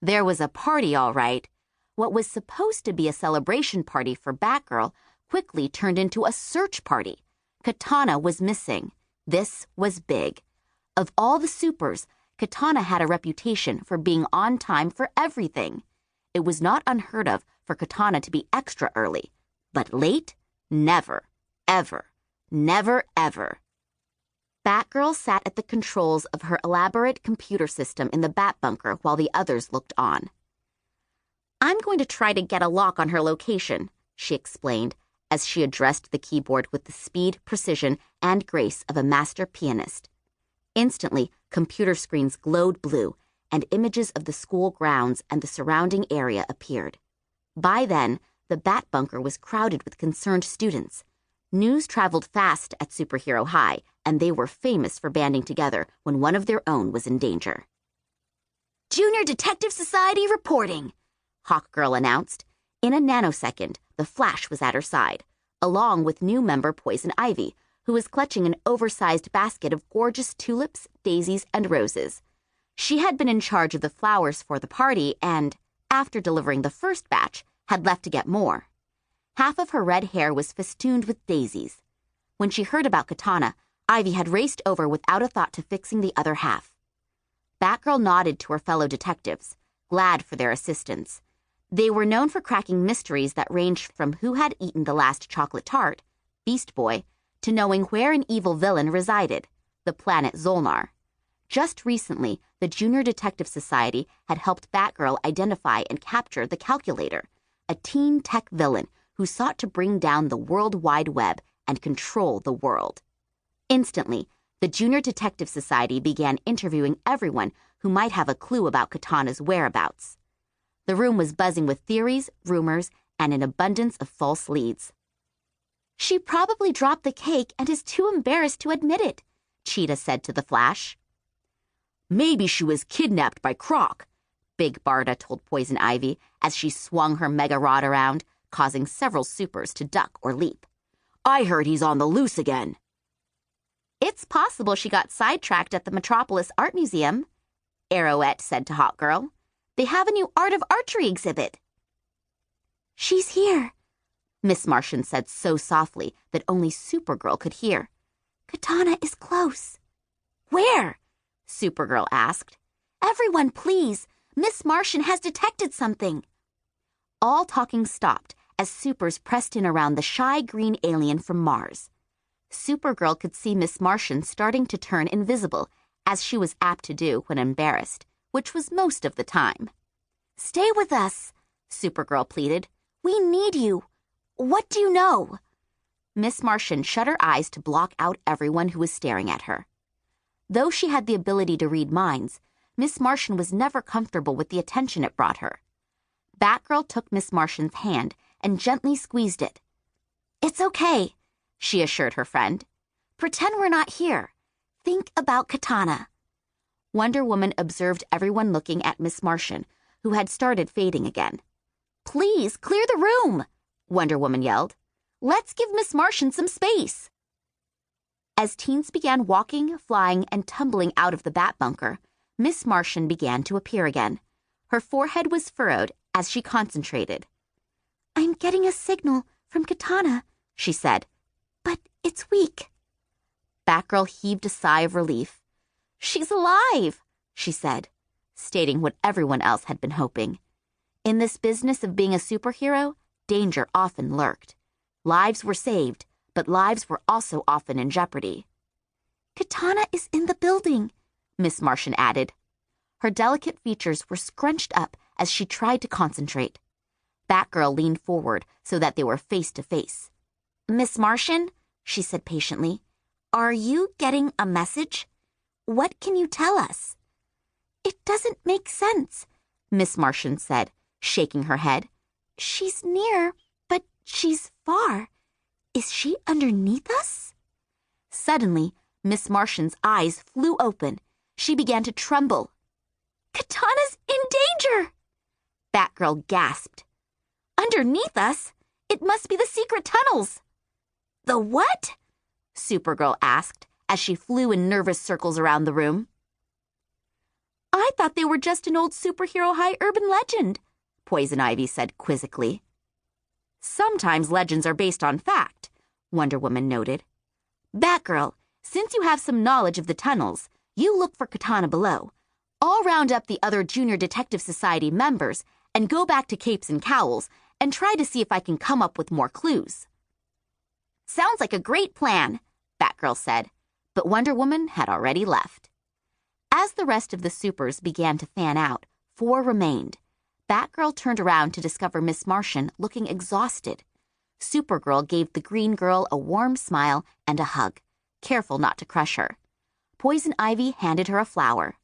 There was a party, all right. What was supposed to be a celebration party for Batgirl quickly turned into a search party. Katana was missing. This was big. Of all the supers, Katana had a reputation for being on time for everything. It was not unheard of for Katana to be extra early, but late? Never, ever, never, ever. Batgirl sat at the controls of her elaborate computer system in the Bat Bunker while the others looked on. I'm going to try to get a lock on her location, she explained as she addressed the keyboard with the speed, precision, and grace of a master pianist. Instantly, computer screens glowed blue, and images of the school grounds and the surrounding area appeared. By then, the Bat Bunker was crowded with concerned students. News traveled fast at Superhero High, and they were famous for banding together when one of their own was in danger. Junior Detective Society reporting, Hawkgirl announced. In a nanosecond, the Flash was at her side, along with new member Poison Ivy, who was clutching an oversized basket of gorgeous tulips, daisies, and roses. She had been in charge of the flowers for the party and, after delivering the first batch, had left to get more. Half of her red hair was festooned with daisies. When she heard about Katana, Ivy had raced over without a thought to fixing the other half. Batgirl nodded to her fellow detectives, glad for their assistance. They were known for cracking mysteries that ranged from who had eaten the last chocolate tart, Beast Boy, to knowing where an evil villain resided, the planet Zolnar. Just recently, the Junior Detective Society had helped Batgirl identify and capture the Calculator, a teen tech villain who sought to bring down the World Wide Web and control the world. Instantly, the Junior Detective Society began interviewing everyone who might have a clue about Katana's whereabouts. The room was buzzing with theories, rumors, and an abundance of false leads. She probably dropped the cake and is too embarrassed to admit it, Cheetah said to the Flash. Maybe she was kidnapped by Croc, Big Barda told Poison Ivy as she swung her mega rod around, causing several supers to duck or leap. I heard he's on the loose again. It's possible she got sidetracked at the Metropolis Art Museum, Arrowette said to Hawkgirl. They have a new Art of Archery exhibit. She's here, Miss Martian said so softly that only Supergirl could hear. Katana is close. Where? Supergirl asked. Everyone, please. Miss Martian has detected something. All talking stopped as supers pressed in around the shy green alien from Mars. Supergirl could see Miss Martian starting to turn invisible, as she was apt to do when embarrassed, which was most of the time. Stay with us, Supergirl pleaded. We need you. What do you know? Miss Martian shut her eyes to block out everyone who was staring at her. Though she had the ability to read minds, Miss Martian was never comfortable with the attention it brought her. Batgirl took Miss Martian's hand and gently squeezed it. It's okay, she assured her friend. Pretend we're not here. Think about Katana. Wonder Woman observed everyone looking at Miss Martian, who had started fading again. Please, clear the room, Wonder Woman yelled. Let's give Miss Martian some space. As teens began walking, flying, and tumbling out of the Bat Bunker, Miss Martian began to appear again. Her forehead was furrowed as she concentrated. I'm getting a signal from Katana, she said, but it's weak. Batgirl heaved a sigh of relief. She's alive, she said, stating what everyone else had been hoping. In this business of being a superhero, danger often lurked. Lives were saved, but lives were also often in jeopardy. Katana is in the building, Miss Martian added. Her delicate features were scrunched up as she tried to concentrate. Batgirl leaned forward so that they were face to face. Miss Martian, she said patiently, are you getting a message? What can you tell us? It doesn't make sense, Miss Martian said, shaking her head. She's near, but she's far. Is she underneath us? Suddenly, Miss Martian's eyes flew open. She began to tremble. Katana's in danger! Batgirl gasped. Underneath us? It must be the secret tunnels. The what? Supergirl asked as she flew in nervous circles around the room. I thought they were just an old superhero high urban legend, Poison Ivy said quizzically. Sometimes legends are based on fact, Wonder Woman noted. Batgirl, since you have some knowledge of the tunnels, you look for Katana below. I'll round up the other Junior Detective Society members and go back to Capes and Cowls and try to see if I can come up with more clues. Sounds like a great plan, Batgirl said, but Wonder Woman had already left. As the rest of the supers began to fan out, 4 remained. Batgirl turned around to discover Miss Martian looking exhausted. Supergirl gave the green girl a warm smile and a hug, careful not to crush her. Poison Ivy handed her a flower.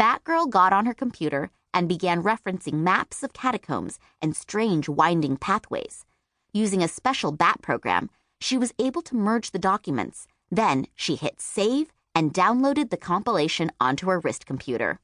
Batgirl got on her computer and began referencing maps of catacombs and strange winding pathways. Using a special Bat program, she was able to merge the documents. Then she hit save and downloaded the compilation onto her wrist computer.